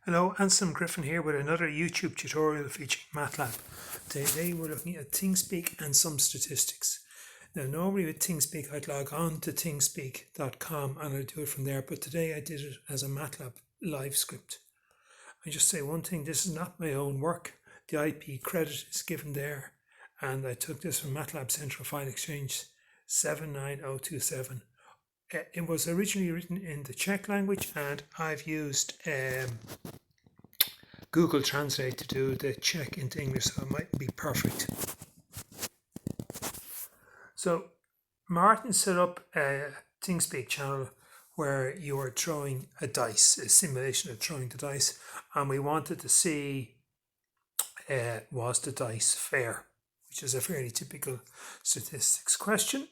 Hello, Anselm Griffin here with another YouTube tutorial featuring MATLAB. Today we're looking at thingspeak and some statistics. Now normally with thingspeak I'd log on to thingspeak.com and I'd do it from there, but today I did it as a MATLAB live script. I just say one thing, this is not my own work. The IP credit is given there and I took this from MATLAB Central File Exchange 79027. It was originally written in the Czech language and I've used Google Translate to do the Czech into English, so it might be perfect. So Martin set up a thingspeak channel where you are throwing a dice, a simulation of throwing the dice, and we wanted to see was the dice fair, which is a fairly typical statistics question.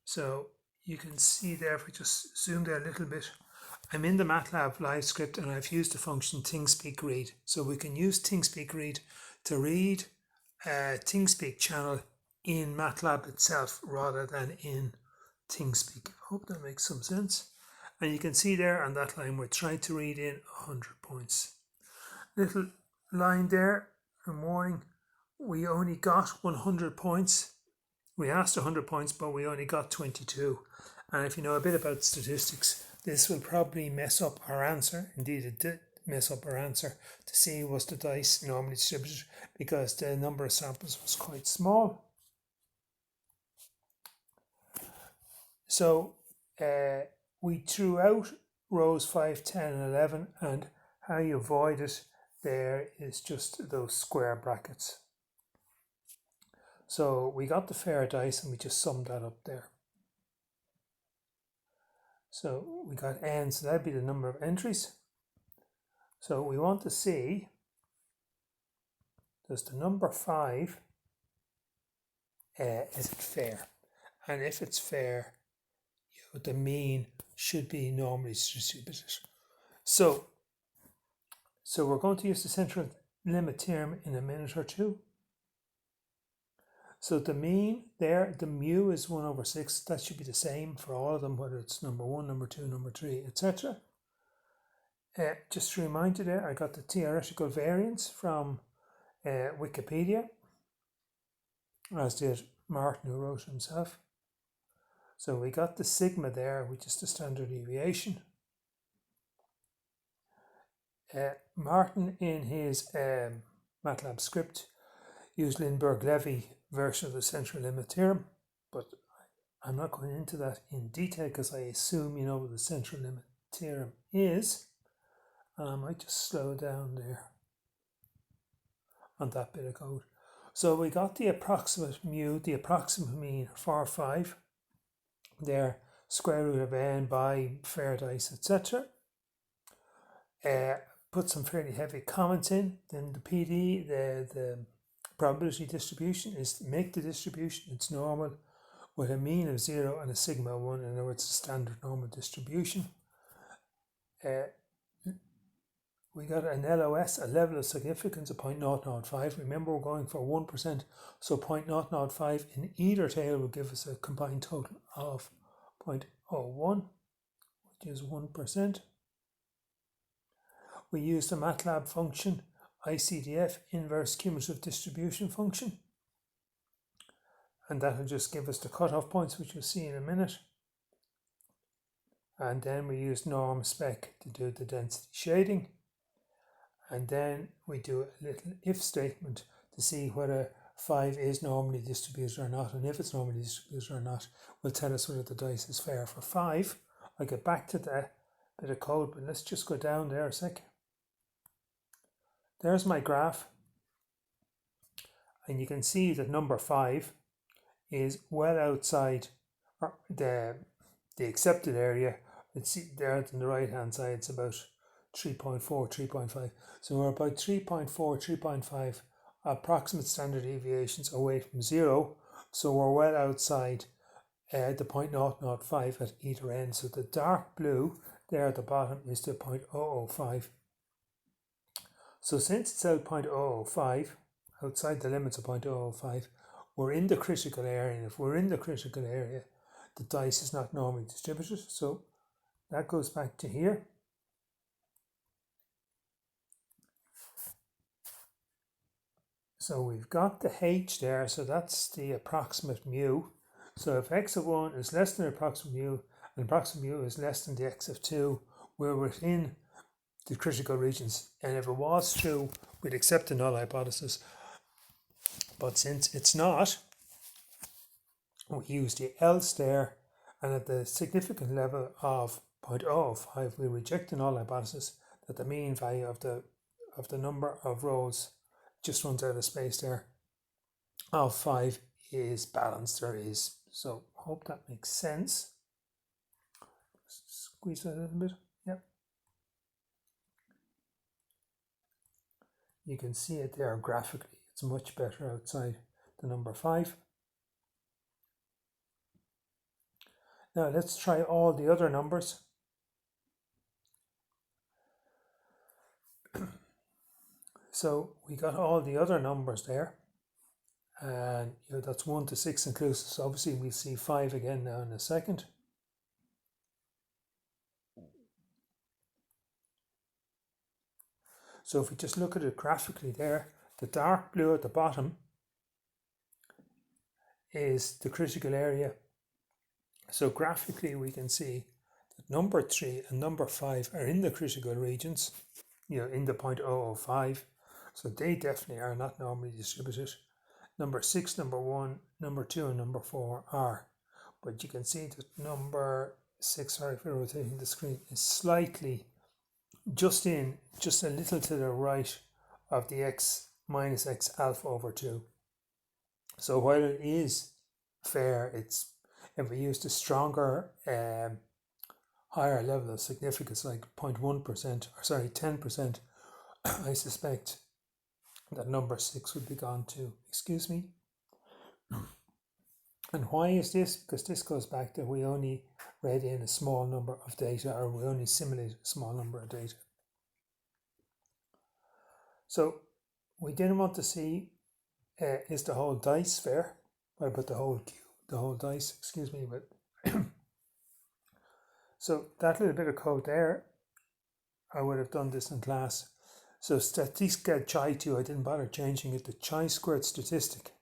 So you can see there, if we just zoom there a little bit, I'm in the MATLAB live script and I've used the function thingspeak read. So we can use thingspeak read to read a thingspeak channel in MATLAB itself rather than in thingspeak. I hope that makes some sense. And you can see there on that line we're trying to read in 100 points. Little line there, a warning, we only got 100 points. We asked 100 points, but we only got 22. And if you know a bit about statistics, this will probably mess up our answer. Indeed, it did mess up our answer to see was the dice normally distributed because the number of samples was quite small. So we threw out rows 5, 10 and 11, and how you avoid it there is just those square brackets. So we got the fair dice and we just summed that up there. So we got n, so that'd be the number of entries. So we want to see, does the number 5, is it fair? And if it's fair, the mean should be normally distributed. So we're going to use the central limit theorem in a minute or two. So the mean there, the mu is 1 over 6. That should be the same for all of them, whether it's number 1, number 2, number 3, etc. Just to remind you there, I got the theoretical variance from Wikipedia, as did Martin, who wrote himself. So we got the sigma there, which is the standard deviation. Martin, in his MATLAB script, used Lindbergh-Levy version of the central limit theorem, but I'm not going into that in detail because I assume you know what the central limit theorem is. And I might just slow down there on that bit of code. So we got the approximate mu, the approximate mean for 5 there, square root of n by fair dice, etc. Put some fairly heavy comments in. Then the PD, the probability distribution, is to make the distribution, it's normal, with a mean of 0 and a sigma 1, in other words, a standard normal distribution. We got an LOS, a level of significance of 0.005. Remember, we're going for 1%, so 0.005 in either tail will give us a combined total of 0.01, which is 1%. We used the MATLAB function ICDF, inverse cumulative distribution function, and that will just give us the cutoff points, which we'll see in a minute. And then we use norm spec to do the density shading, and then we do a little if statement to see whether 5 is normally distributed or not, and if it's normally distributed or not will tell us whether the dice is fair for 5. I'll get back to that bit of code, but let's just go down there a sec. There's my graph, and you can see that number 5 is well outside the accepted area. Let's see there on the right hand side, it's about 3.4, 3.5. So we're about 3.4, 3.5 approximate standard deviations away from 0. So we're well outside the 0.005 at either end. So the dark blue there at the bottom is the 0.005. So since it's out 0.005, outside the limits of 0.005, we're in the critical area. And if we're in the critical area, the dice is not normally distributed. So that goes back to here. So we've got the h there, so that's the approximate mu. So if x of 1 is less than approximate mu, and approximate mu is less than the x of 2, we're within the critical regions. And if it was true, we'd accept the null hypothesis. But since it's not, we use the else there, and at the significant level of 0.005, we reject the null hypothesis that the mean value of the number of rows just runs out of space there of 5 is balanced. There is. So hope that makes sense. Squeeze that a little bit. Yep. You can see it there graphically. It's much better outside the number 5. Now let's try all the other numbers. So we got all the other numbers there, and that's 1 to 6 inclusive. So obviously we'll see 5 again now in a second. So if we just look at it graphically there, the dark blue at the bottom is the critical area. So graphically we can see that number 3 and number 5 are in the critical regions, in the 0.005. So they definitely are not normally distributed. Number 6, number 1, number 2 and number 4 are. But you can see that number 6, sorry for rotating the screen, is slightly just a little to the right of the x minus x alpha over 2. So while it is fair, if we use the stronger higher level of significance like 0.1% or 10%, I suspect that number 6 would be gone too. Excuse me. And why is this? Because this goes back to we only read in a small number of data, or we only simulate a small number of data. So we didn't want to see is the whole dice fair? What about the whole cube? The whole dice, excuse me. But so that little bit of code there, I would have done this in class. So statistica chi2, I didn't bother changing it. The chi-squared statistic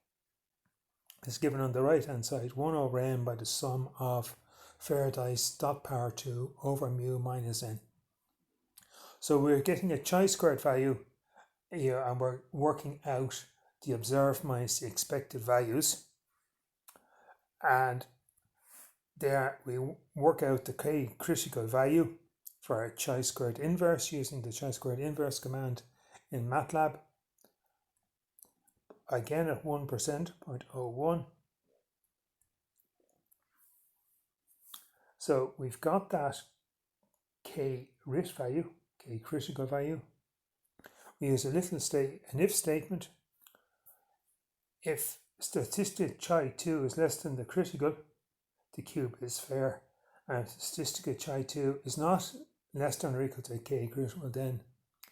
is given on the right hand side, 1 over n by the sum of fair dice dot power 2 over mu minus n. So we're getting a chi-squared value here, and we're working out the observed minus the expected values. And there we work out the k critical value for a chi-squared inverse using the chi-squared inverse command in MATLAB. Again at 1%, 0.01. So we've got that k rit value, k critical value. We use an if statement. If statistic chi2 is less than the critical, the cube is fair. And if statistic chi2 is not less than or equal to k critical, then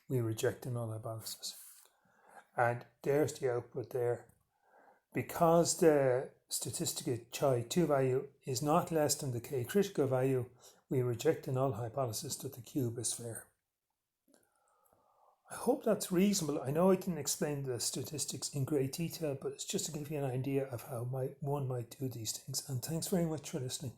we reject the null hypothesis. And there's the output there. Because the statistic chi2 value is not less than the k critical value, we reject the null hypothesis that the cube is fair. I hope that's reasonable. I know I didn't explain the statistics in great detail, but it's just to give you an idea of how one might do these things. And thanks very much for listening.